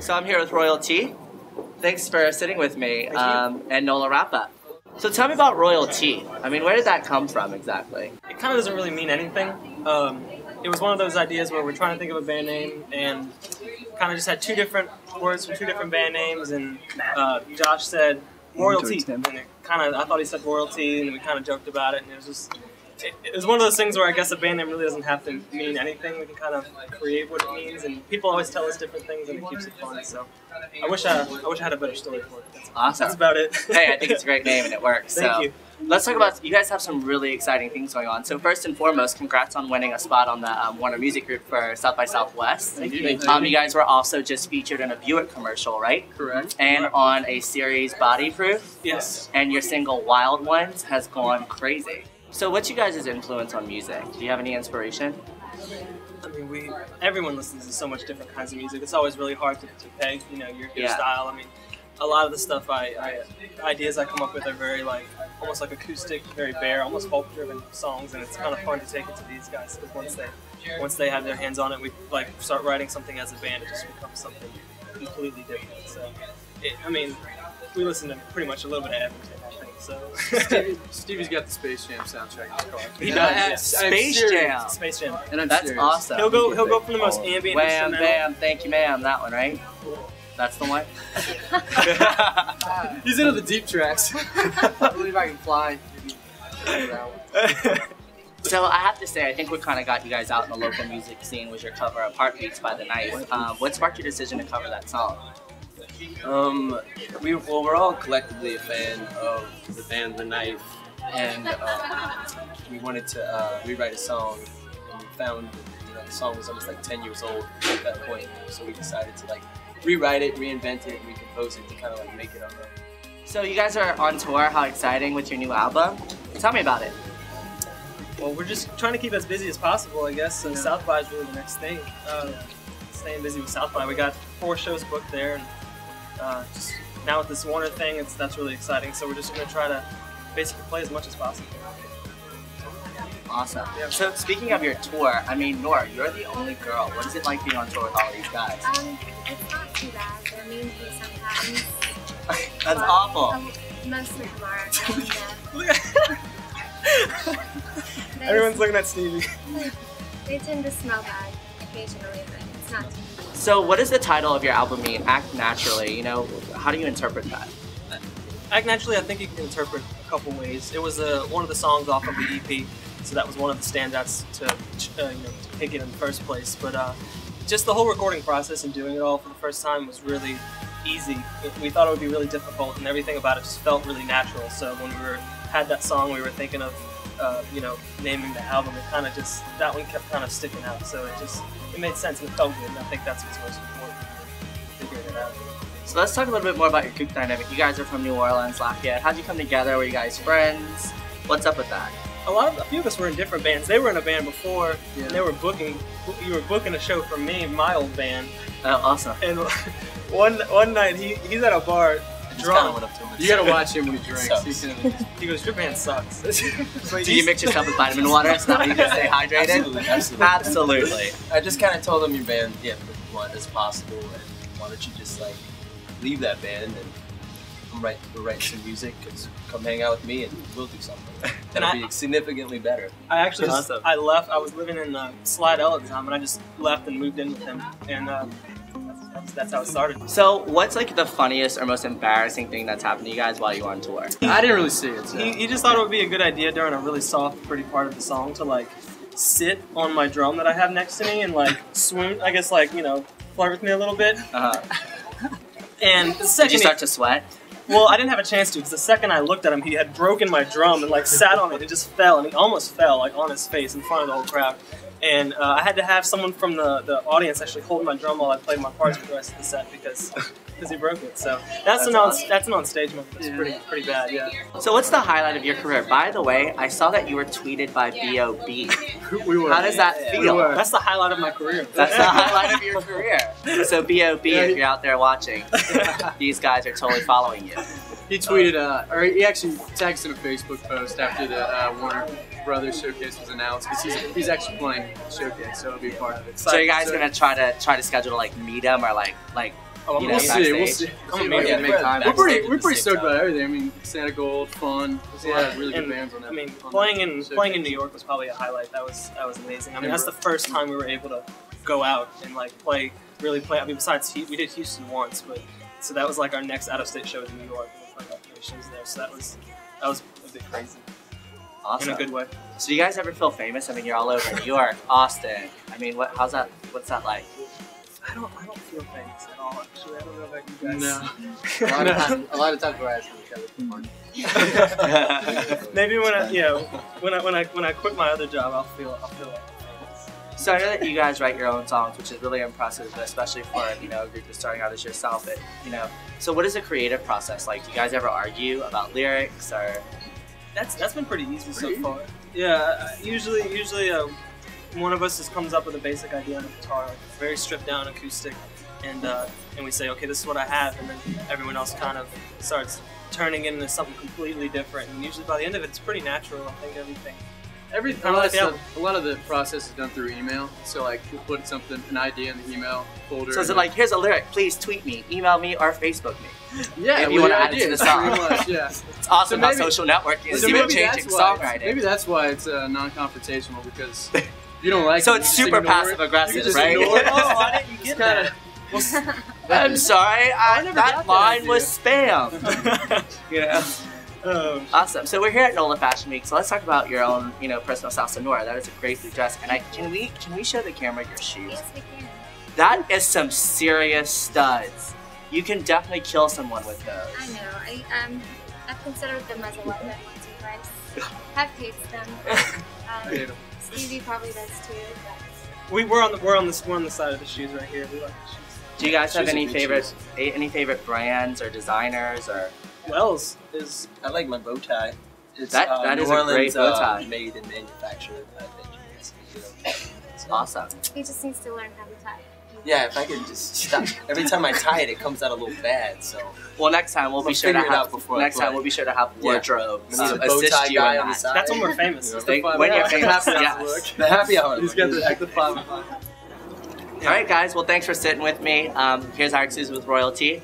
So I'm here with Royalty. Thanks for sitting with me, and NOLA Wrap-Up. So tell me about Royalty. I mean, where did that come from exactly? It kind of doesn't really mean anything. It was one of those ideas where we're trying to think of a band name and kind of just had two different words from two different band names, and Josh said Royalty, and it I thought he said royalty, and we kind of joked about it, and it was just, it was one of those things where I guess a band name really doesn't have to mean anything. We can kind of create what it means, and people always tell us different things, and it keeps it fun. So I wish I had a better story for it. Awesome. That's about it. Hey, I think it's a great name and it works. Thank you. Let's talk about, you guys have some really exciting things going on. So first and foremost, congrats on winning a spot on the Warner Music Group for South by Southwest. Thank you. You guys were also just featured in a Buick commercial, right? Correct. And on a series, Body Proof. Yes. And your single Wild Ones has gone crazy. So what's you guys' influence on music? Do you have any inspiration? I mean, everyone listens to so much different kinds of music. It's always really hard to peg, you know, your style. I mean, a lot of the stuff ideas I come up with are very almost like acoustic, very bare, almost folk-driven songs, and it's kind of fun to take it to these guys because once they have their hands on it, we start writing something as a band. It just becomes something completely different. So, I mean, we listen to pretty much a little bit of everything, I think. So Stevie's got the Space Jam soundtrack in his car. He does. Space Jam. Space Jam. And That's awesome. He'll go from the most ambient Wham, instrumental. bam, thank you, ma'am. That one, right? That's the one? He's into the deep tracks. I believe I can fly. So I have to say, I think what kind of got you guys out in the local music scene was your cover of Heartbeats by The Knife. What sparked your decision to cover that song? We're all collectively a fan of the band The Knife, and we wanted to rewrite a song, and we found the song was almost 10 years old at that point, so we decided to rewrite it, reinvent it, recompose it to kind of make it our own. So you guys are on tour. How exciting with your new album? Tell me about it. Well, we're just trying to keep as busy as possible, I guess, and South by is really the next thing. Staying busy with South by. We got 4 shows booked there, and just now with this Warner thing, that's really exciting. So we're just going to try to basically play as much as possible. Awesome. Yeah. So speaking of your tour, I mean, Nora, you're the only girl. What is it like being on tour with all these guys? It's not too bad. They're mean to me sometimes. That's awful. Most of them are. Everyone's looking at Stevie. They tend to smell bad occasionally, but it's not too bad. So what does the title of your album mean? Act Naturally. You know, how do you interpret that? Act Naturally, I think you can interpret a couple ways. It was one of the songs off of the EP, so that was one of the standouts to pick it in the first place. But just the whole recording process and doing it all for the first time was really easy. We thought it would be really difficult, and everything about it just felt really natural. So when we had that song, we were thinking of naming the album. That one kept kind of sticking out. So it made sense and it felt good. And I think that's what's most important, figuring it out. So let's talk a little bit more about your group dynamic. You guys are from New Orleans, Lafayette. How'd you come together? Were you guys friends? What's up with that? A few of us were in different bands. They were in a band before, and they were booking. You were booking a show for me, my old band. Oh, awesome. And one night he's at a bar drunk. You gotta watch him when he drinks. He goes, "Your band sucks." Do you mix yourself with vitamin water? It's not how you can stay hydrated? Absolutely. I just kind of told him your band, as blunt as possible, and why don't you just leave that band and we'll write some music, come hang out with me and we'll do something. That'll be significantly better. I actually I left. I was living in Slidell at the time, and I just left and moved in with him, and that's how it started. So what's the funniest or most embarrassing thing that's happened to you guys while you were on tour? I didn't really see it. So. He just thought it would be a good idea during a really soft, pretty part of the song to sit on my drum that I have next to me and swim. I guess flirt with me a little bit. And the second did you start to sweat? Well, I didn't have a chance to, because the second I looked at him, he had broken my drum and sat on it and just fell, and he almost fell on his face in front of the whole crowd. And I had to have someone from the audience actually hold my drum while I played my parts for the rest of the set because he broke it. So that's an on-stage moment. It's pretty bad, yeah. So what's the highlight of your career? By the way, I saw that you were tweeted by B.O.B. We were. How does that feel? That's the highlight of my career. That's the highlight of your career. So B.O.B., if you're out there watching, these guys are totally following you. He tweeted, or he actually tagged us in a Facebook post after the Warner Brothers showcase was announced, because he's actually playing the showcase, so it'll be part of it. So you guys gonna try to schedule to meet him or Oh, you know, we'll backstage? We'll see. I'm Maybe yeah, make time. backstage We're at the pretty same stoked time. about everything. I mean, Santa Gold, fun. There's a lot of really good And, bands on that. I mean, on playing that in circuit. playing in New York was probably a highlight. That was amazing. I mean, that's the first time we were able to go out and like really play. I mean, besides we did Houston once, but so that was like our next out-of-state show was in New York. And we played about 3 shows there, so that was a bit crazy Awesome. in a good way. So do you guys ever feel famous? I mean, you're all over New York, Austin. I mean, what's that like? I don't feel famous at all. Actually, I don't know about you guys. No. A lot of times we're asking each other for money. Maybe when I quit my other job, I'll feel like famous. So I know that you guys write your own songs, which is really impressive, especially for, you know, a group that's starting out as yourself. But, you know, so what is the creative process like? Do you guys ever argue about lyrics or? That's been pretty easy so far. Yeah, usually one of us just comes up with a basic idea on the guitar, like a very stripped down acoustic, and we say, okay, this is what I have, and then everyone else kind of starts turning it into something completely different. And usually by the end of it, it's pretty natural. I think A lot of the process is done through email. So like we'll put an idea in the email folder. So is it like, here's a lyric, please tweet me, email me, or Facebook me? yeah, if you want to add it to ideas, the song. pretty much, yeah. It's awesome So about maybe- social networking is So even maybe changing that's why songwriting. maybe that's why it's non-confrontational, because if you don't like So it, it's you just super ignore it. passive aggressive, You just right? ignore it. Oh, why didn't you get Kinda- that? I'm sorry, never that got that line idea. was spam. You know? Awesome. So we're here at NOLA Fashion Week. So let's talk about your own, you know, personal style. Sonora. That is a great blue dress. And can we show the camera your shoes? Yes, we can. That is some serious studs. You can definitely kill someone with those. I know. I've considered them as a weapon once or twice. Have hates them. Hate 'em. Stevie probably does too. We're on the side of the shoes right here. We like the shoes. Do you guys have Shoes are any good favorite brands or designers or? Wells is I like my bow tie. It's That New is a great Orleans, bow tie. made and manufactured. I think It's awesome. He just needs to learn how to tie it. Yeah, if I could just stop. Every time I tie it, it comes out a little bad. So Well, next time we'll be We'll sure to figure it out have. before I Next time play. we'll be sure to have wardrobe we need a bow assist tie you guy in on the that. side. that's when we're famous. Yeah. They- when you're famous, Happy hour yes. look. The happy hour. He's got the 5. All right, guys. Well, thanks for sitting with me. Here's our exclusive with Royalty.